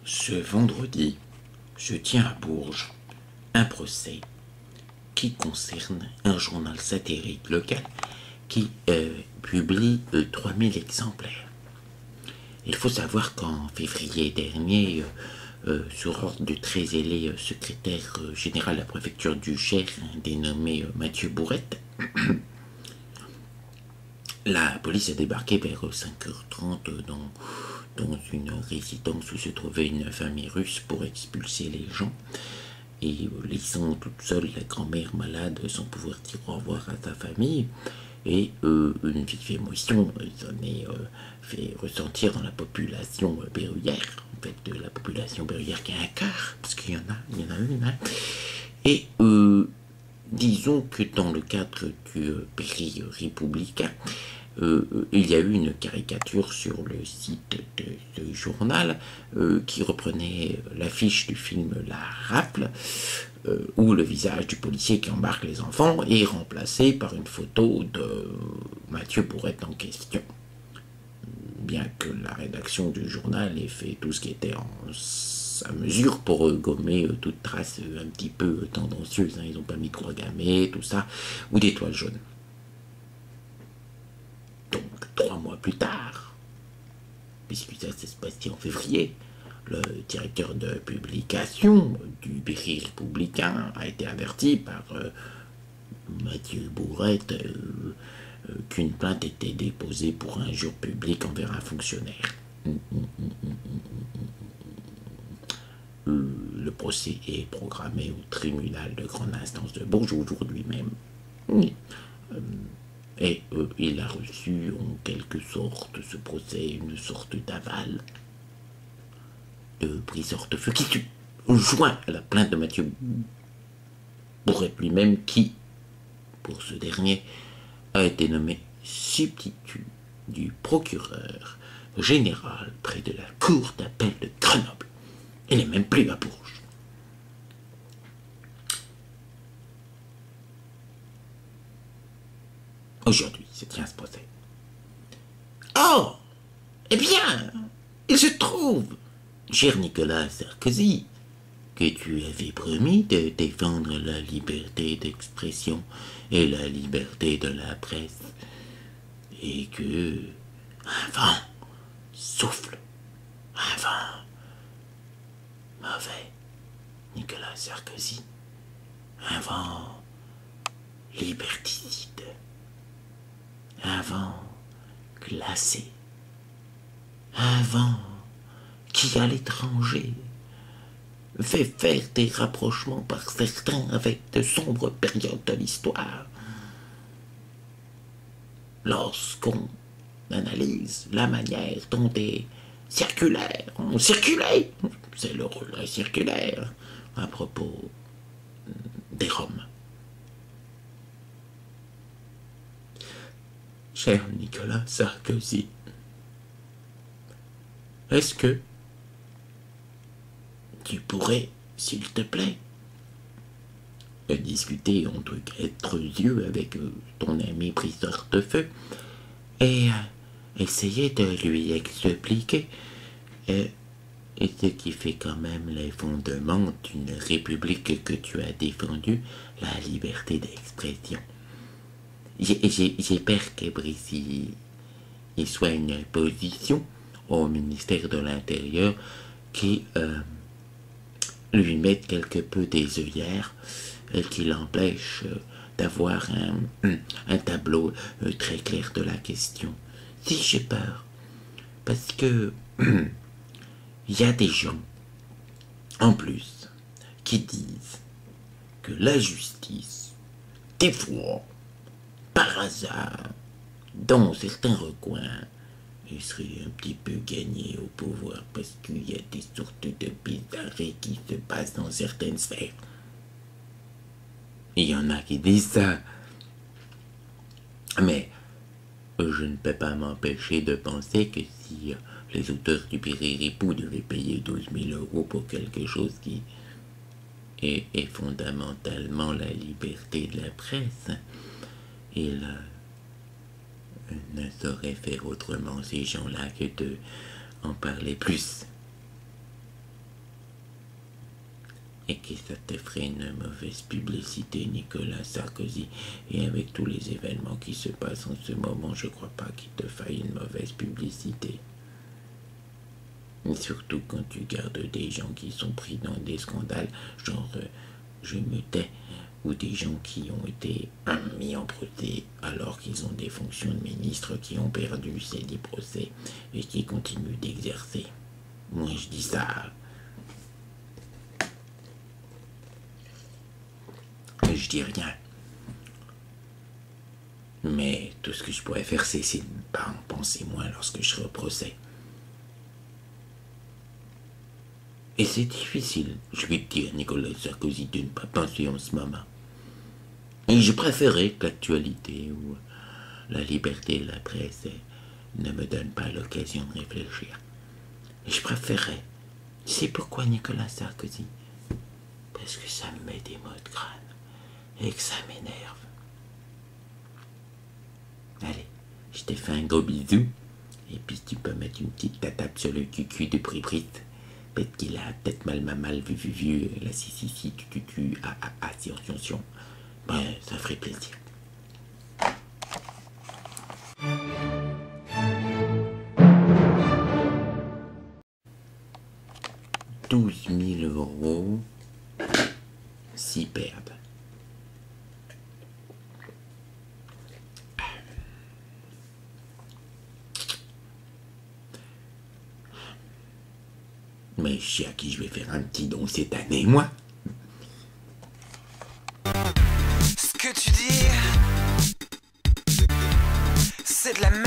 Ce vendredi, je tiens à Bourges un procès qui concerne un journal satirique local qui publie 3000 exemplaires. Il faut savoir qu'en février dernier, sur ordre du très zélé secrétaire général de la préfecture du Cher, dénommé Mathieu Bourrette, la police a débarqué vers 5h30 dans une résidence où se trouvait une famille russe pour expulser les gens. Et laissant toute seule la grand-mère malade sans pouvoir dire au revoir à sa famille. Et une vive émotion s'en est fait ressentir dans la population berruyère, en fait de la population berruyère qui a un cœur, parce qu'il y en a une. Hein. Et disons que dans le cadre du péri républicain, il y a eu une caricature sur le site de ce journal qui reprenait l'affiche du film La Rafle, où le visage du policier qui embarque les enfants est remplacé par une photo de Mathieu Bourrette en question. Bien que la rédaction du journal ait fait tout ce qui était en sa mesure pour gommer toute trace un petit peu tendancieuse, hein. Ils n'ont pas mis de croix gammée, tout ça, ou d'étoiles jaunes. Donc, 3 mois plus tard, puisque ça s'est passé en février, le directeur de publication du Berry républicain a été averti par Mathieu Bourrette qu'une plainte était déposée pour injure publique envers un fonctionnaire. Le procès est programmé au tribunal de grande instance de Bourges aujourd'hui même. Et il a reçu en quelque sorte ce procès, une sorte d'aval de briseur de feu qui se joint à la plainte de Mathieu Bourrette lui-même qui, pour ce dernier, a été nommé substitut du procureur général près de la cour d'appel de Grenoble. Il n'est même plus à Bourges. Aujourd'hui se tient ce procès. Oh, eh bien, il se trouve, cher Nicolas Sarkozy, que tu avais promis de défendre la liberté d'expression et la liberté de la presse, et que un vent souffle, un vent mauvais, Nicolas Sarkozy, un vent liberticide, un vent glacé, un vent qui, à l'étranger, fait faire des rapprochements par certains avec de sombres périodes de l'histoire. Lorsqu'on analyse la manière dont des circulaires ont circulé, c'est le rôle d'un circulaire, à propos des Roms. Cher Nicolas Sarkozy, est-ce que tu pourrais, s'il te plaît, discuter entre quatre yeux avec ton ami briseur de feu et essayer de lui expliquer ce qui fait quand même les fondements d'une république que tu as défendue, la liberté d'expression. J'ai peur que Brice il soit une position au ministère de l'Intérieur qui lui mette quelque peu des œillères et qui l'empêche d'avoir un tableau très clair de la question. Si j'ai peur, parce que il y a des gens, en plus, qui disent que la justice, des fois, par hasard, dans certains recoins, il serait un petit peu gagné au pouvoir parce qu'il y a des sortes de bizarreries qui se passent dans certaines sphères. Il y en a qui disent ça. Mais je ne peux pas m'empêcher de penser que si les auteurs du Péri-Ripou devaient payer 12 000 € pour quelque chose qui est fondamentalement la liberté de la presse, ils ne sauraient faire autrement ces gens-là que de en parler plus. et que ça te ferait une mauvaise publicité, Nicolas Sarkozy. Et avec tous les événements qui se passent en ce moment, je crois pas qu'il te faille une mauvaise publicité. Et surtout quand tu gardes des gens qui sont pris dans des scandales, genre je me tais, ou des gens qui ont été mis en procès alors qu'ils ont des fonctions de ministre, qui ont perdu ces 10 procès et qui continuent d'exercer. Moi je dis ça. Je dis rien. Mais tout ce que je pourrais faire, c'est essayer de ne pas en penser moins lorsque je serai au procès. Et c'est difficile, je vais te dire, Nicolas Sarkozy, de ne pas penser en ce moment. Et je préférais que l'actualité ou la liberté de la presse ne me donne pas l'occasion de réfléchir. Et je préférais. Tu sais pourquoi, Nicolas Sarkozy? Parce que ça me met des maux de crâne et que ça m'énerve. Allez, je te fais un gros bisou. Et puis tu peux mettre une petite tape sur le cucu de Priprit. Peut-être qu'il a peut-être mal, vu, la si, tu, si. Ben, ça ferait plaisir. 12 000 € s'y perdent. Mais je sais à qui je vais faire un petit don cette année, moi. Ce que tu dis, c'est de la merde.